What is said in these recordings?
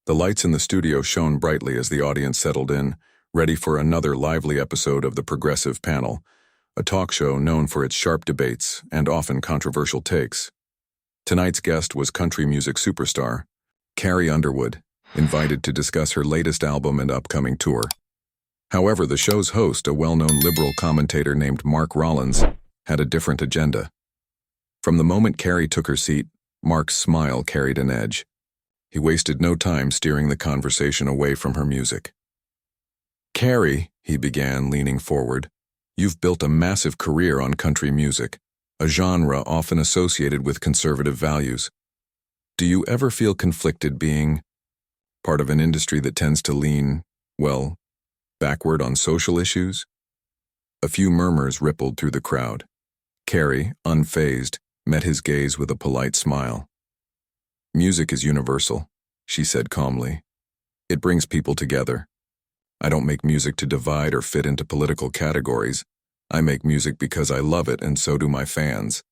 The lights in the studio shone brightly as the audience settled in, ready for another lively episode of the Progressive Panel, a talk show known for its sharp debates and often controversial takes. Tonight's guest was country music superstar, Carrie Underwood, invited to discuss her latest album and upcoming tour. However, the show's host, a well-known liberal commentator named Mark Rollins, had a different agenda. From the moment Carrie took her seat, Mark's smile carried an edge. He wasted no time steering the conversation away from her music. "Carrie," he began, leaning forward, "you've built a massive career on country music, a genre often associated with conservative values. Do you ever feel conflicted being part of an industry that tends to lean, well, backward on social issues?" A few murmurs rippled through the crowd. Carrie, unfazed, met his gaze with a polite smile. "Music is universal," she said calmly. "It brings people together. I don't make music to divide or fit into political categories. I make music because I love it, and so do my fans."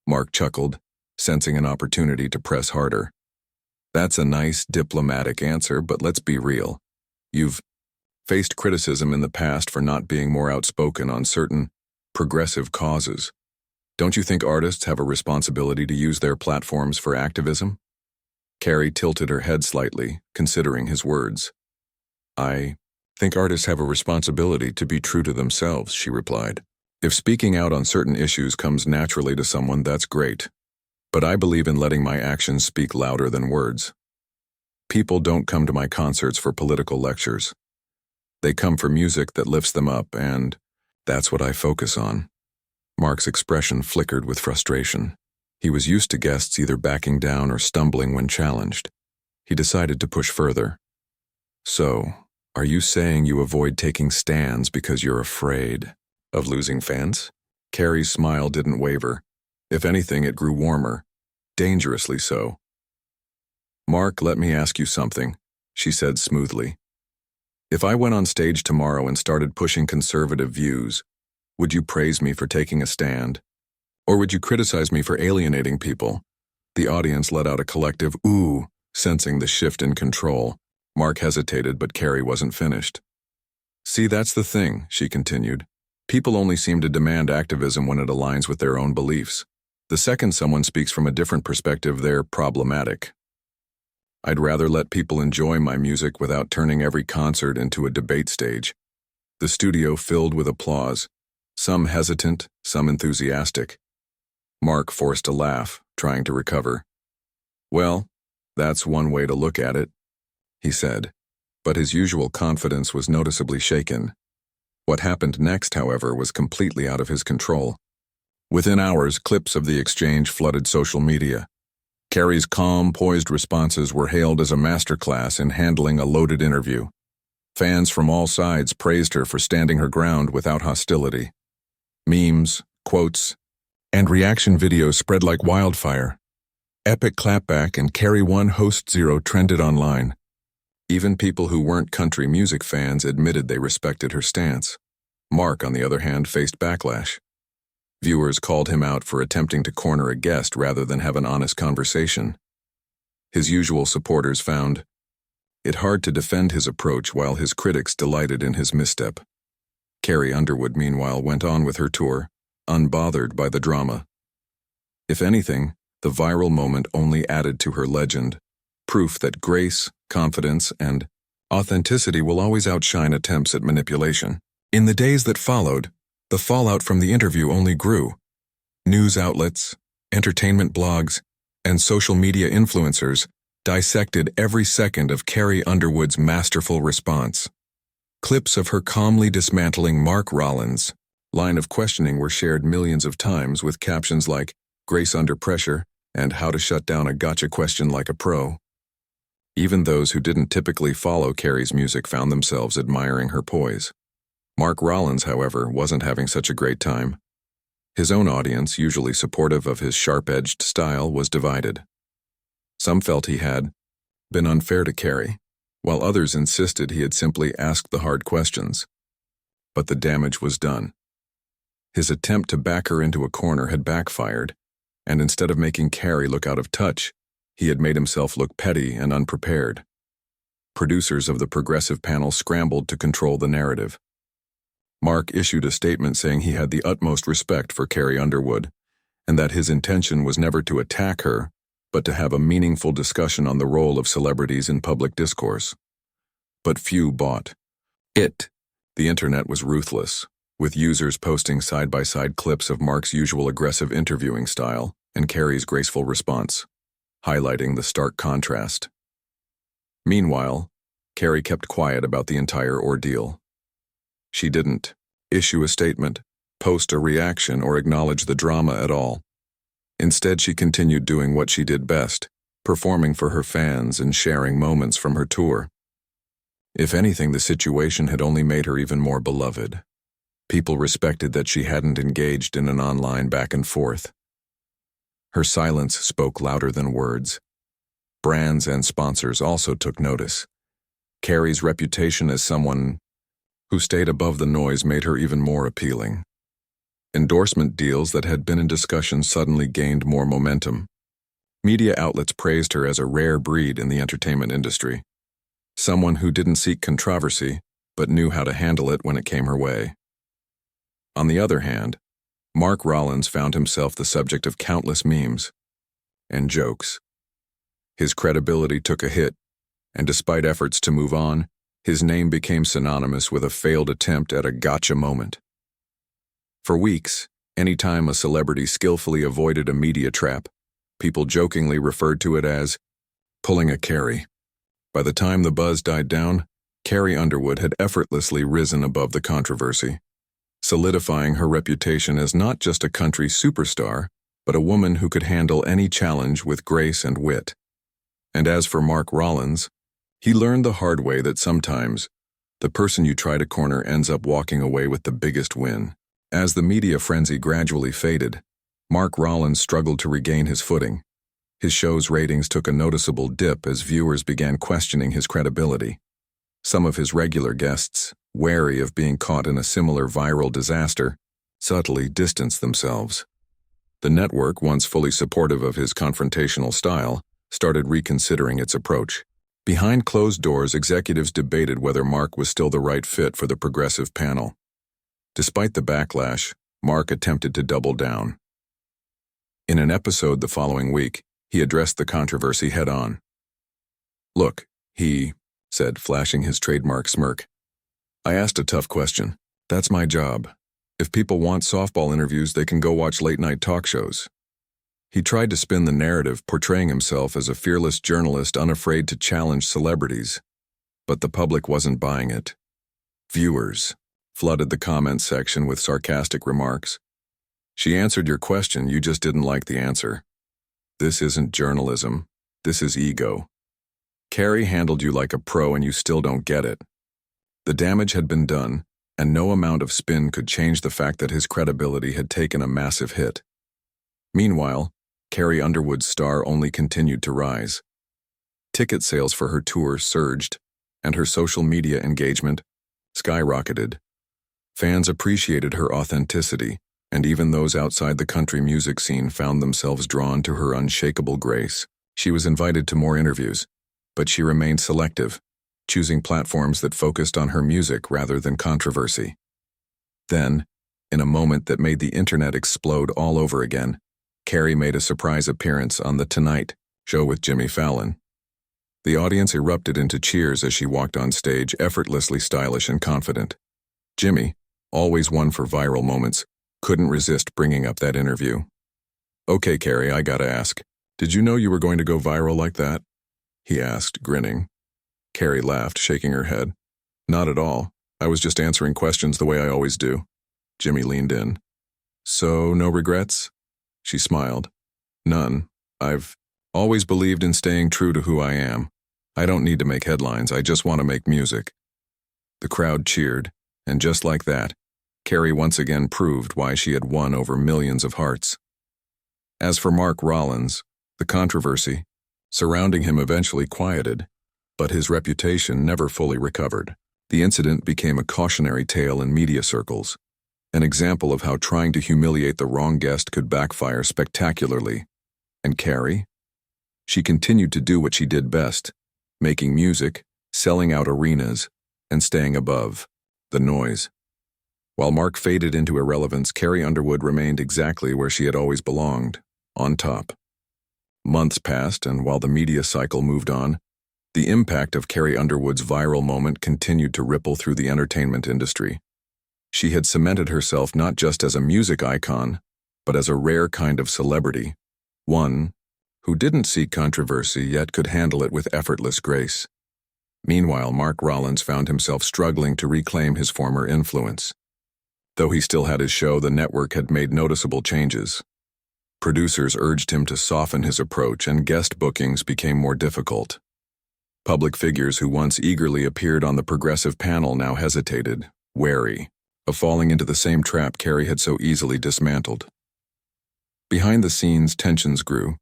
Mark chuckled, sensing an opportunity to press harder. "That's a nice, diplomatic answer, but let's be real. You've faced criticism in the past for not being more outspoken on certain progressive causes. Don't you think artists have a responsibility to use their platforms for activism?" Carrie tilted her head slightly, considering his words. "I think artists have a responsibility to be true to themselves," she replied. "If speaking out on certain issues comes naturally to someone, that's great. But I believe in letting my actions speak louder than words. People don't come to my concerts for political lectures. They come for music that lifts them up, and that's what I focus on." Mark's expression flickered with frustration. He was used to guests either backing down or stumbling when challenged. He decided to push further. "So, are you saying you avoid taking stands because you're afraid of losing fans?" Carrie's smile didn't waver. If anything, it grew warmer, dangerously so. "Mark, let me ask you something," she said smoothly. "If I went on stage tomorrow and started pushing conservative views, would you praise me for taking a stand? Or would you criticize me for alienating people?" The audience let out a collective "ooh," sensing the shift in control. Mark hesitated, but Carrie wasn't finished. "See, that's the thing," she continued. "People only seem to demand activism when it aligns with their own beliefs. The second someone speaks from a different perspective, they're problematic. I'd rather let people enjoy my music without turning every concert into a debate stage." The studio filled with applause, some hesitant, some enthusiastic. Mark forced a laugh, trying to recover. "Well, that's one way to look at it," he said, but his usual confidence was noticeably shaken. What happened next, however, was completely out of his control. Within hours, clips of the exchange flooded social media. Carrie's calm, poised responses were hailed as a masterclass in handling a loaded interview. Fans from all sides praised her for standing her ground without hostility. Memes, quotes, and reaction videos spread like wildfire. Epic Clapback and Carrie 1 Host 0 trended online. Even people who weren't country music fans admitted they respected her stance. Mark, on the other hand, faced backlash. Viewers called him out for attempting to corner a guest rather than have an honest conversation. His usual supporters found it hard to defend his approach, while his critics delighted in his misstep. Carrie Underwood, meanwhile, went on with her tour, unbothered by the drama. If anything, the viral moment only added to her legend, proof that grace, confidence, and authenticity will always outshine attempts at manipulation. In the days that followed, the fallout from the interview only grew. News outlets, entertainment blogs, and social media influencers dissected every second of Carrie Underwood's masterful response. Clips of her calmly dismantling Mark Rollins' line of questioning were shared millions of times with captions like "Grace under pressure" and "How to shut down a gotcha question like a pro." Even those who didn't typically follow Carrie's music found themselves admiring her poise. Mark Rollins, however, wasn't having such a great time. His own audience, usually supportive of his sharp-edged style, was divided. Some felt he had been unfair to Carrie, while others insisted he had simply asked the hard questions. But the damage was done. His attempt to back her into a corner had backfired, and instead of making Carrie look out of touch, he had made himself look petty and unprepared. producers of the Progressive panel scrambled to control the narrative. Mark issued a statement saying he had the utmost respect for Carrie Underwood, and that his intention was never to attack her, but to have a meaningful discussion on the role of celebrities in public discourse. But few bought it. The internet was ruthless, with users posting side-by-side clips of Mark's usual aggressive interviewing style and Carrie's graceful response, highlighting the stark contrast. Meanwhile, Carrie kept quiet about the entire ordeal. She didn't issue a statement, post a reaction, or acknowledge the drama at all. Instead, she continued doing what she did best, performing for her fans and sharing moments from her tour. If anything, the situation had only made her even more beloved. People respected that she hadn't engaged in an online back and forth. Her silence spoke louder than words. Brands and sponsors also took notice. Carrie's reputation as someone who stayed above the noise made her even more appealing. Endorsement deals that had been in discussion suddenly gained more momentum. Media outlets praised her as a rare breed in the entertainment industry. Someone who didn't seek controversy, but knew how to handle it when it came her way. On the other hand, Mark Rollins found himself the subject of countless memes and jokes. His credibility took a hit, and despite efforts to move on, his name became synonymous with a failed attempt at a gotcha moment. For weeks, anytime a celebrity skillfully avoided a media trap, people jokingly referred to it as pulling a Carrie. By the time the buzz died down, Carrie Underwood had effortlessly risen above the controversy, solidifying her reputation as not just a country superstar, but a woman who could handle any challenge with grace and wit. And as for Mark Rollins, he learned the hard way that sometimes the person you try to corner ends up walking away with the biggest win. As the media frenzy gradually faded, Mark Rollins struggled to regain his footing. His show's ratings took a noticeable dip as viewers began questioning his credibility. Some of his regular guests, wary of being caught in a similar viral disaster, subtly distanced themselves. The network, once fully supportive of his confrontational style, started reconsidering its approach. Behind closed doors, executives debated whether Mark was still the right fit for the Progressive panel. Despite the backlash, Mark attempted to double down. In an episode the following week, he addressed the controversy head-on. "Look," he said, flashing his trademark smirk. "I asked a tough question. That's my job. If people want softball interviews, they can go watch late-night talk shows." He tried to spin the narrative, portraying himself as a fearless journalist unafraid to challenge celebrities. But the public wasn't buying it. Viewers flooded the comments section with sarcastic remarks. "She answered your question, you just didn't like the answer. This isn't journalism, this is ego. Carrie handled you like a pro and you still don't get it." The damage had been done, and no amount of spin could change the fact that his credibility had taken a massive hit. Meanwhile, Carrie Underwood's star only continued to rise. Ticket sales for her tour surged, and her social media engagement skyrocketed. Fans appreciated her authenticity, and even those outside the country music scene found themselves drawn to her unshakable grace. She was invited to more interviews, but she remained selective, choosing platforms that focused on her music rather than controversy. Then, in a moment that made the internet explode all over again, Carrie made a surprise appearance on The Tonight Show with Jimmy Fallon. The audience erupted into cheers as she walked on stage, effortlessly stylish and confident. Jimmy, always one for viral moments, couldn't resist bringing up that interview. "Okay, Carrie, I gotta ask, did you know you were going to go viral like that?" he asked, grinning. Carrie laughed, shaking her head. "Not at all. I was just answering questions the way I always do." Jimmy leaned in. "So, no regrets?" She smiled. "None. I've always believed in staying true to who I am. I don't need to make headlines, I just want to make music." The crowd cheered, and just like that, Carrie once again proved why she had won over millions of hearts. As for Mark Rollins, the controversy surrounding him eventually quieted, but his reputation never fully recovered. The incident became a cautionary tale in media circles, an example of how trying to humiliate the wrong guest could backfire spectacularly. And Carrie? She continued to do what she did best, making music, selling out arenas, and staying above the noise. While Mark faded into irrelevance, Carrie Underwood remained exactly where she had always belonged, on top. Months passed, and while the media cycle moved on, the impact of Carrie Underwood's viral moment continued to ripple through the entertainment industry. She had cemented herself not just as a music icon, but as a rare kind of celebrity, one who didn't seek controversy yet could handle it with effortless grace. Meanwhile, Mark Rylance found himself struggling to reclaim his former influence. Though he still had his show, the network had made noticeable changes. Producers urged him to soften his approach, and guest bookings became more difficult. Public figures who once eagerly appeared on the progressive panel now hesitated, wary of falling into the same trap Carrie had so easily dismantled. Behind the scenes, tensions grew.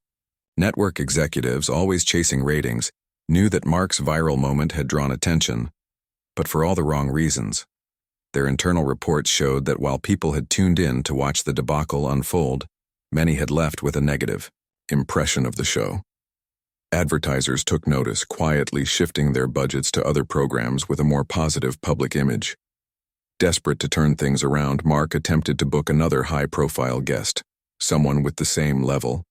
Network executives, always chasing ratings, knew that Mark's viral moment had drawn attention, but for all the wrong reasons. Their internal reports showed that while people had tuned in to watch the debacle unfold, many had left with a negative impression of the show. Advertisers took notice, quietly shifting their budgets to other programs with a more positive public image. Desperate to turn things around, Mark attempted to book another high-profile guest, someone with the same level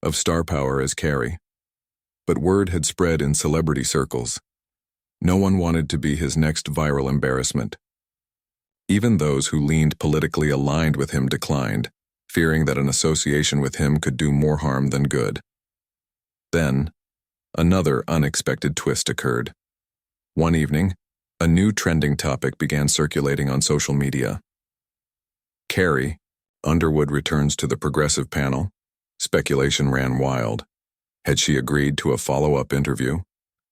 of star power as Carrie. But word had spread in celebrity circles. No one wanted to be his next viral embarrassment. Even those who leaned politically aligned with him declined, fearing that an association with him could do more harm than good. Then, another unexpected twist occurred. One evening, a new trending topic began circulating on social media. Carrie Underwood returns to the progressive panel. Speculation ran wild. Had she agreed to a follow-up interview?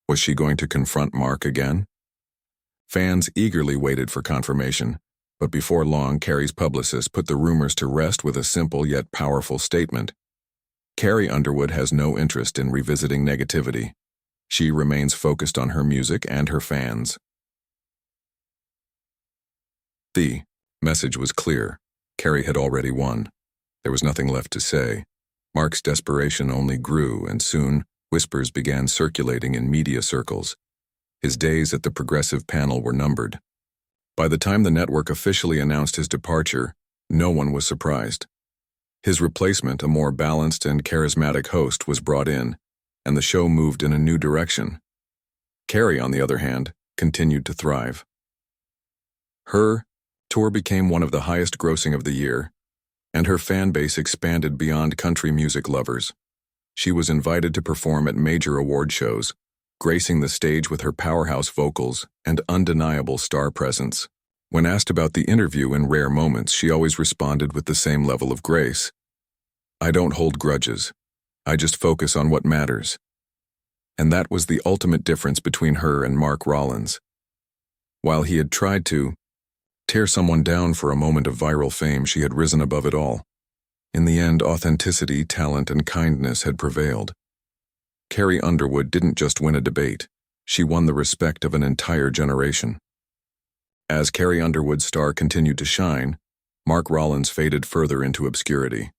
Was she going to confront Mark again? Fans eagerly waited for confirmation, but before long, Carrie's publicist put the rumors to rest with a simple yet powerful statement. Carrie Underwood has no interest in revisiting negativity. She remains focused on her music and her fans. The message was clear. Carrie had already won. There was nothing left to say. Mark's desperation only grew, and soon whispers began circulating in media circles. His days at the progressive panel were numbered. By the time the network officially announced his departure, no one was surprised. His replacement, a more balanced and charismatic host, was brought in, and the show moved in a new direction. Carrie, on the other hand, continued to thrive. Her tour became one of the highest grossing of the year, and her fan base expanded beyond country music lovers. She was invited to perform at major award shows, gracing the stage with her powerhouse vocals and undeniable star presence. When asked about the interview in rare moments, she always responded with the same level of grace. "I don't hold grudges. I just focus on what matters." And that was the ultimate difference between her and Mark Rylance. While he had tried to tear someone down for a moment of viral fame, she had risen above it all. In the end, authenticity, talent, and kindness had prevailed. Carrie Underwood didn't just win a debate, she won the respect of an entire generation. As Carrie Underwood's star continued to shine, Mark Rylance faded further into obscurity.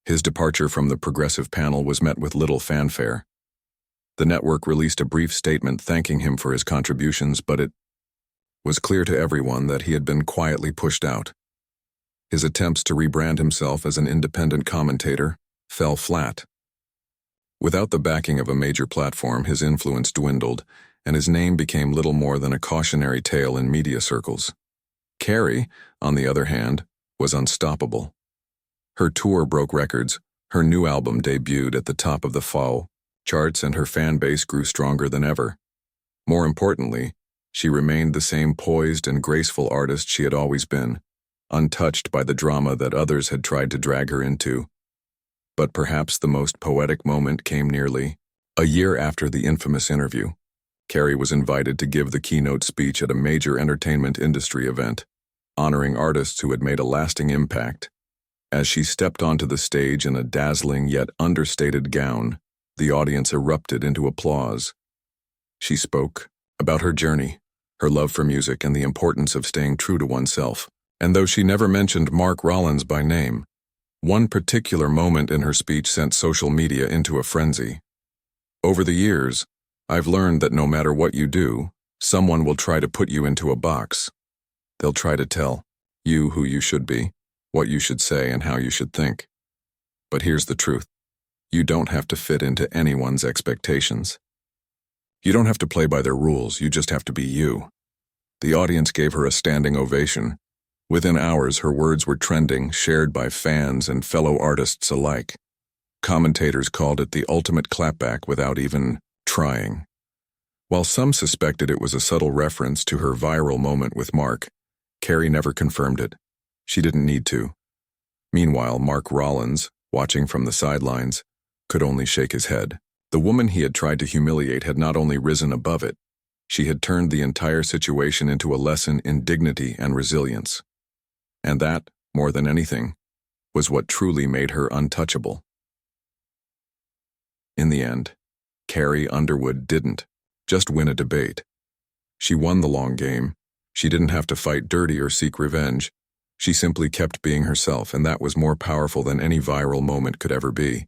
His departure from the progressive panel was met with little fanfare. The network released a brief statement thanking him for his contributions, but it was clear to everyone that he had been quietly pushed out. His attempts to rebrand himself as an independent commentator fell flat. Without the backing of a major platform, his influence dwindled, and his name became little more than a cautionary tale in media circles. Carrie, on the other hand, was unstoppable. Her tour broke records, her new album debuted at the top of the fall charts, and her fan base grew stronger than ever. More importantly, she remained the same poised and graceful artist she had always been, untouched by the drama that others had tried to drag her into. But perhaps the most poetic moment came nearly a year after the infamous interview. Carrie was invited to give the keynote speech at a major entertainment industry event, honoring artists who had made a lasting impact. As she stepped onto the stage in a dazzling yet understated gown, the audience erupted into applause. She spoke about her journey, her love for music, and the importance of staying true to oneself. And though she never mentioned Mark Rylance by name, one particular moment in her speech sent social media into a frenzy. Over the years, I've learned that no matter what you do, someone will try to put you into a box. They'll try to tell you who you should be, what you should say, and how you should think. But here's the truth. You don't have to fit into anyone's expectations. You don't have to play by their rules, you just have to be you. The audience gave her a standing ovation. Within hours, her words were trending, shared by fans and fellow artists alike. Commentators called it the ultimate clapback without even trying. While some suspected it was a subtle reference to her viral moment with Mark, Carrie never confirmed it. She didn't need to. Meanwhile, Mark Rollins, watching from the sidelines, could only shake his head. The woman he had tried to humiliate had not only risen above it, she had turned the entire situation into a lesson in dignity and resilience. And that, more than anything, was what truly made her untouchable. In the end, Carrie Underwood didn't just win a debate. She won the long game. She didn't have to fight dirty or seek revenge. She simply kept being herself, and that was more powerful than any viral moment could ever be.